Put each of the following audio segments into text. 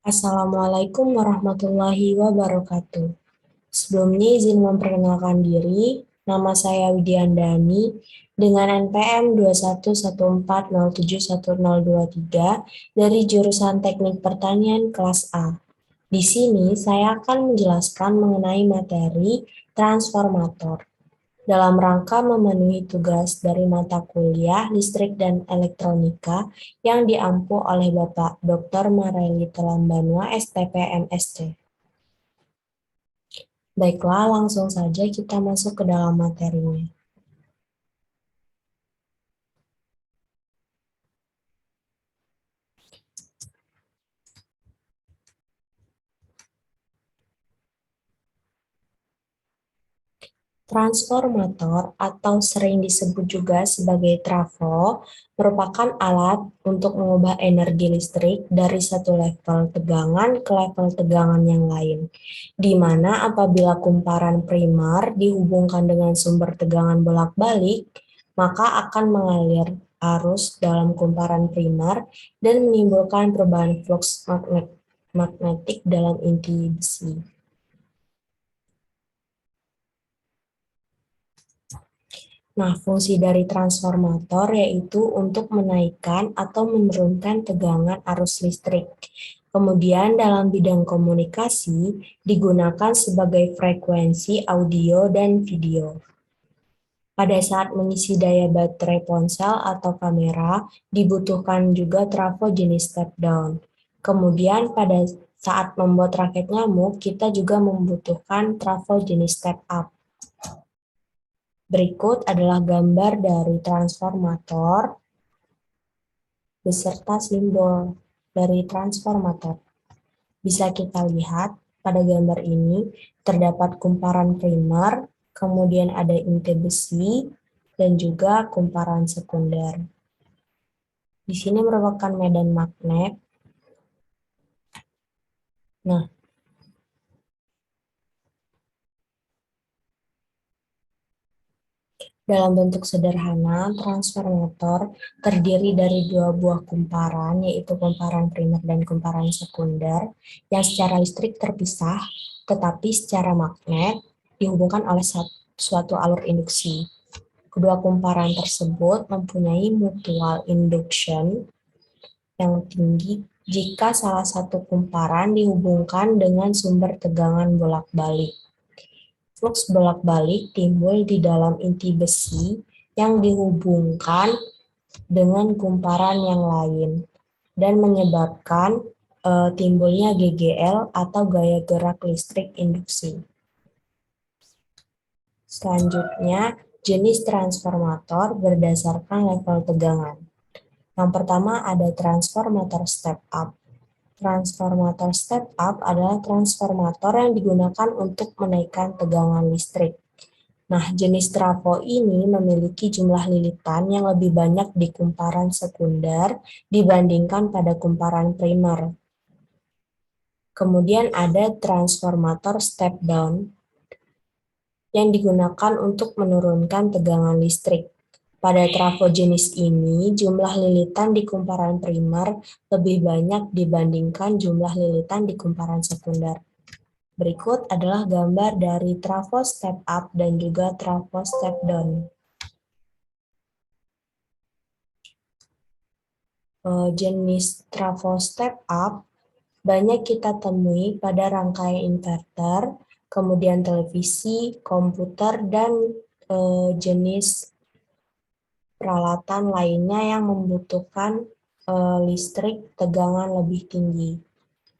Assalamualaikum warahmatullahi wabarakatuh. Sebelumnya izin memperkenalkan diri, nama saya Widyandani dengan NPM 21140710023 dari jurusan Teknik Pertanian kelas A. Di sini saya akan menjelaskan mengenai materi transformator dalam rangka memenuhi tugas dari mata kuliah Listrik dan Elektronika yang diampu oleh Bapak Dr. Mareli Telambanua, STP, MSc. Baiklah, langsung saja kita masuk ke dalam materinya. Transformator atau sering disebut juga sebagai trafo merupakan alat untuk mengubah energi listrik dari satu level tegangan ke level tegangan yang lain, di mana apabila kumparan primer dihubungkan dengan sumber tegangan bolak-balik, maka akan mengalir arus dalam kumparan primer dan menimbulkan perubahan flux magnetik dalam inti besi. Nah, fungsi dari transformator yaitu untuk menaikkan atau menurunkan tegangan arus listrik. Kemudian dalam bidang komunikasi digunakan sebagai frekuensi audio dan video. Pada saat mengisi daya baterai ponsel atau kamera, dibutuhkan juga trafo jenis step down. Kemudian pada saat membuat raket nyamuk, kita juga membutuhkan trafo jenis step up. Berikut adalah gambar dari transformator beserta simbol dari transformator. Bisa kita lihat pada gambar ini terdapat kumparan primer, kemudian ada inti besi, dan juga kumparan sekunder. Di sini merupakan medan magnet. Nah, dalam bentuk sederhana, transformator terdiri dari dua buah kumparan, yaitu kumparan primer dan kumparan sekunder, yang secara listrik terpisah, tetapi secara magnet dihubungkan oleh suatu alur induksi. Kedua kumparan tersebut mempunyai mutual induction yang tinggi jika salah satu kumparan dihubungkan dengan sumber tegangan bolak-balik. Flux bolak-balik timbul di dalam inti besi yang dihubungkan dengan kumparan yang lain dan menyebabkan timbulnya GGL atau gaya gerak listrik induksi. Selanjutnya, jenis transformator berdasarkan level tegangan. Yang pertama ada transformator step up. Transformator step up adalah transformator yang digunakan untuk menaikkan tegangan listrik. Nah, jenis trafo ini memiliki jumlah lilitan yang lebih banyak di kumparan sekunder dibandingkan pada kumparan primer. Kemudian ada transformator step down yang digunakan untuk menurunkan tegangan listrik. Pada trafo jenis ini, jumlah lilitan di kumparan primer lebih banyak dibandingkan jumlah lilitan di kumparan sekunder. Berikut adalah gambar dari trafo step up dan juga trafo step down. Jenis trafo step up banyak kita temui pada rangkaian inverter, kemudian televisi, komputer, dan jenis peralatan lainnya yang membutuhkan listrik tegangan lebih tinggi.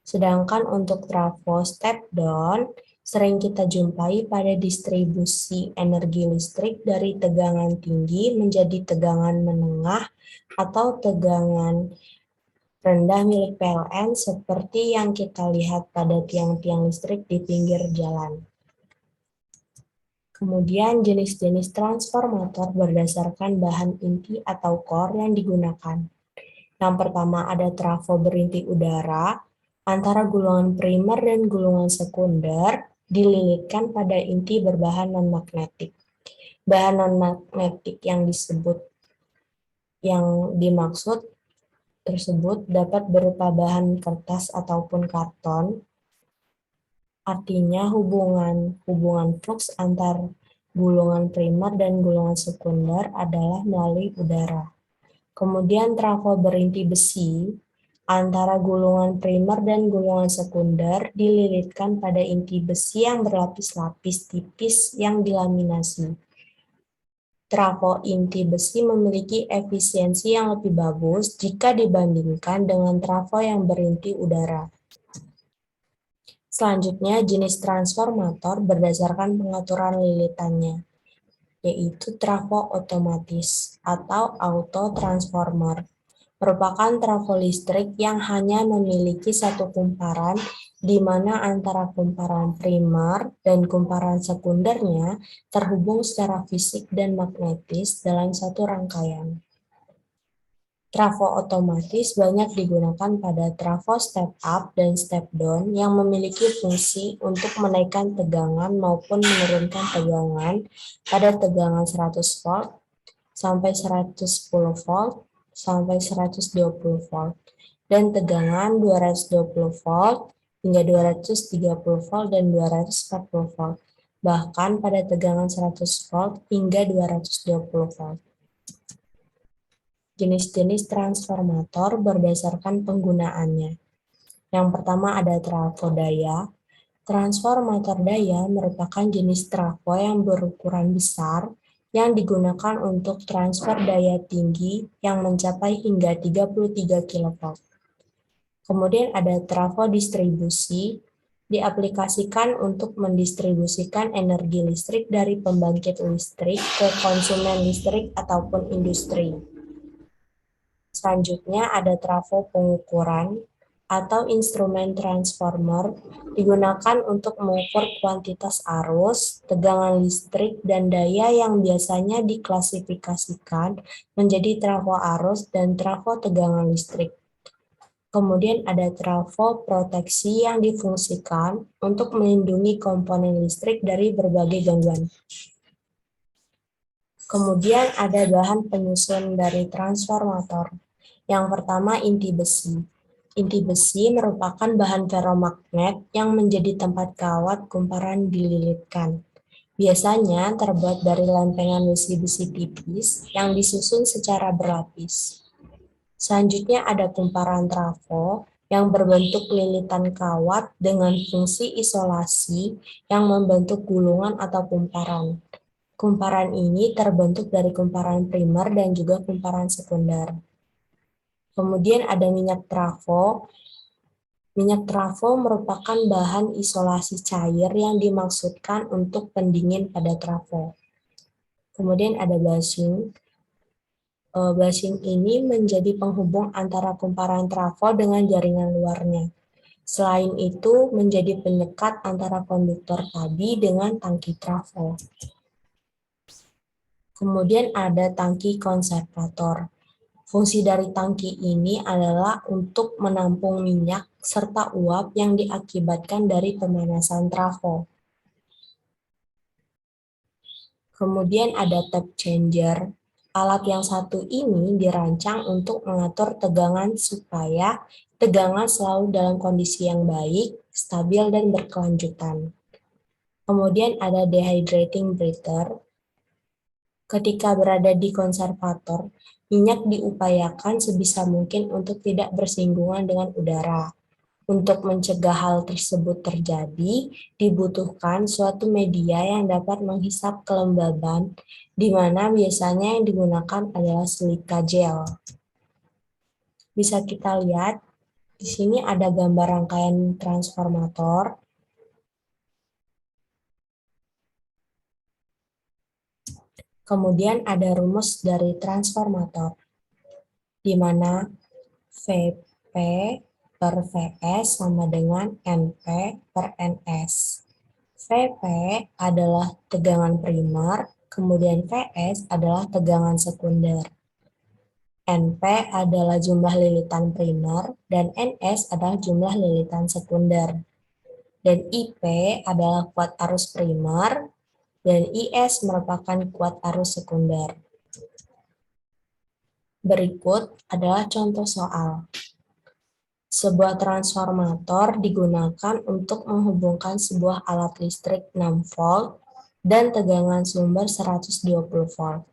Sedangkan untuk trafo step down sering kita jumpai pada distribusi energi listrik dari tegangan tinggi menjadi tegangan menengah atau tegangan rendah milik PLN seperti yang kita lihat pada tiang-tiang listrik di pinggir jalan. Kemudian jenis-jenis transformator berdasarkan bahan inti atau core yang digunakan. Yang pertama ada trafo berinti udara, antara gulungan primer dan gulungan sekunder dililitkan pada inti berbahan non-magnetik. Bahan non-magnetik yang dimaksud tersebut dapat berupa bahan kertas ataupun karton. Artinya hubungan flux antar gulungan primer dan gulungan sekunder adalah melalui udara. Kemudian trafo berinti besi antara gulungan primer dan gulungan sekunder dililitkan pada inti besi yang berlapis-lapis tipis yang dilaminasi. Trafo inti besi memiliki efisiensi yang lebih bagus jika dibandingkan dengan trafo yang berinti udara. Selanjutnya, jenis transformator berdasarkan pengaturan lilitannya, yaitu trafo otomatis atau auto transformer. Merupakan trafo listrik yang hanya memiliki satu kumparan, di mana antara kumparan primer dan kumparan sekundernya terhubung secara fisik dan magnetis dalam satu rangkaian. Trafo otomatis banyak digunakan pada trafo step up dan step down yang memiliki fungsi untuk menaikkan tegangan maupun menurunkan tegangan pada tegangan 100 volt sampai 110 volt sampai 120 volt dan tegangan 220 volt hingga 230 volt dan 240 volt, bahkan pada tegangan 100 volt hingga 220 volt. Jenis-jenis transformator berdasarkan penggunaannya. Yang pertama ada trafo daya. Transformator daya merupakan jenis trafo yang berukuran besar yang digunakan untuk transfer daya tinggi yang mencapai hingga 33 kV. Kemudian ada trafo distribusi, diaplikasikan untuk mendistribusikan energi listrik dari pembangkit listrik ke konsumen listrik ataupun industri. Selanjutnya ada trafo pengukuran atau instrumen transformer digunakan untuk mengukur kuantitas arus, tegangan listrik, dan daya yang biasanya diklasifikasikan menjadi trafo arus dan trafo tegangan listrik. Kemudian ada trafo proteksi yang difungsikan untuk melindungi komponen listrik dari berbagai gangguan. Kemudian ada bahan penyusun dari transformator. Yang pertama, inti besi. Inti besi merupakan bahan ferromagnet yang menjadi tempat kawat kumparan dililitkan. Biasanya terbuat dari lempengan besi-besi tipis yang disusun secara berlapis. Selanjutnya ada kumparan trafo yang berbentuk lilitan kawat dengan fungsi isolasi yang membentuk gulungan atau kumparan. Kumparan ini terbentuk dari kumparan primer dan juga kumparan sekunder. Kemudian ada minyak trafo. Minyak trafo merupakan bahan isolasi cair yang dimaksudkan untuk pendingin pada trafo. Kemudian ada bushing. Bushing ini menjadi penghubung antara kumparan trafo dengan jaringan luarnya. Selain itu, menjadi penyekat antara konduktor tadi dengan tangki trafo. Kemudian ada tangki konservator. Fungsi dari tangki ini adalah untuk menampung minyak serta uap yang diakibatkan dari pemanasan trafo. Kemudian ada tap changer. Alat yang satu ini dirancang untuk mengatur tegangan supaya tegangan selalu dalam kondisi yang baik, stabil, dan berkelanjutan. Kemudian ada dehydrating breather. Ketika berada di konservator, minyak diupayakan sebisa mungkin untuk tidak bersinggungan dengan udara. Untuk mencegah hal tersebut terjadi, dibutuhkan suatu media yang dapat menghisap kelembaban, di mana biasanya yang digunakan adalah silika gel. Bisa kita lihat, di sini ada gambar rangkaian transformator. Kemudian ada rumus dari transformator, di mana Vp per Vs sama dengan Np per Ns. Vp adalah tegangan primer, kemudian Vs adalah tegangan sekunder. Np adalah jumlah lilitan primer, dan Ns adalah jumlah lilitan sekunder. Dan Ip adalah kuat arus primer, dan Is merupakan kuat arus sekunder. Berikut adalah contoh soal. Sebuah transformator digunakan untuk menghubungkan sebuah alat listrik 6 volt dan tegangan sumber 120 volt.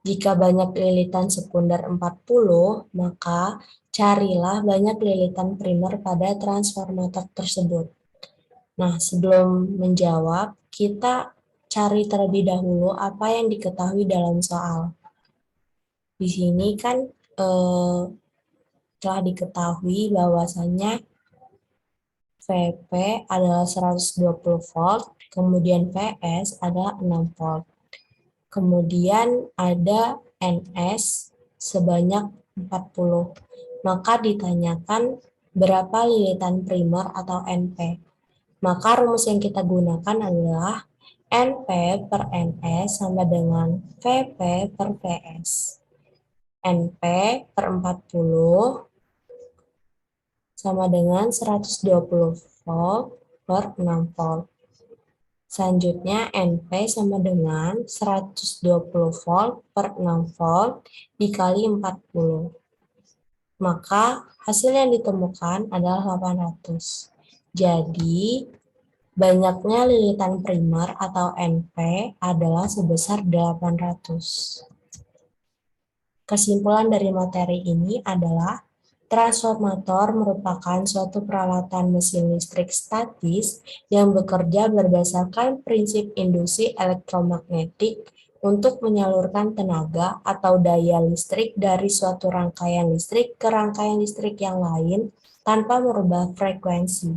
Jika banyak lilitan sekunder 40, maka carilah banyak lilitan primer pada transformator tersebut. Nah, sebelum menjawab, kita cari terlebih dahulu apa yang diketahui dalam soal. Di sini kan telah diketahui bahwasannya VP adalah 120 volt, kemudian VS adalah 6 volt. Kemudian ada NS sebanyak 40. Maka ditanyakan berapa lilitan primer atau NP. Maka rumus yang kita gunakan adalah NP per NS sama dengan VP per VS. NP per 40 sama dengan 120 volt per 6 volt. Selanjutnya NP sama dengan 120 volt per 6 volt dikali 40. Maka hasil yang ditemukan adalah 800. Jadi banyaknya lilitan primer atau NP adalah sebesar 800. Kesimpulan dari materi ini adalah transformator merupakan suatu peralatan mesin listrik statis yang bekerja berdasarkan prinsip induksi elektromagnetik untuk menyalurkan tenaga atau daya listrik dari suatu rangkaian listrik ke rangkaian listrik yang lain tanpa merubah frekuensi.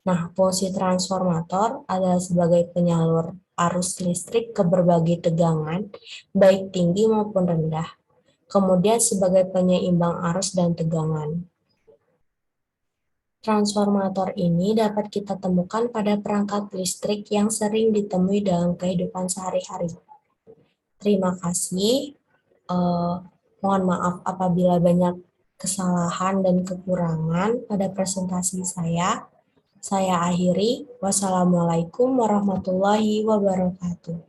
Nah, fungsi transformator adalah sebagai penyalur arus listrik ke berbagai tegangan, baik tinggi maupun rendah. Kemudian sebagai penyeimbang arus dan tegangan. Transformator ini dapat kita temukan pada perangkat listrik yang sering ditemui dalam kehidupan sehari-hari. Terima kasih. Mohon maaf apabila banyak kesalahan dan kekurangan pada presentasi saya. Saya akhiri. Wassalamualaikum warahmatullahi wabarakatuh.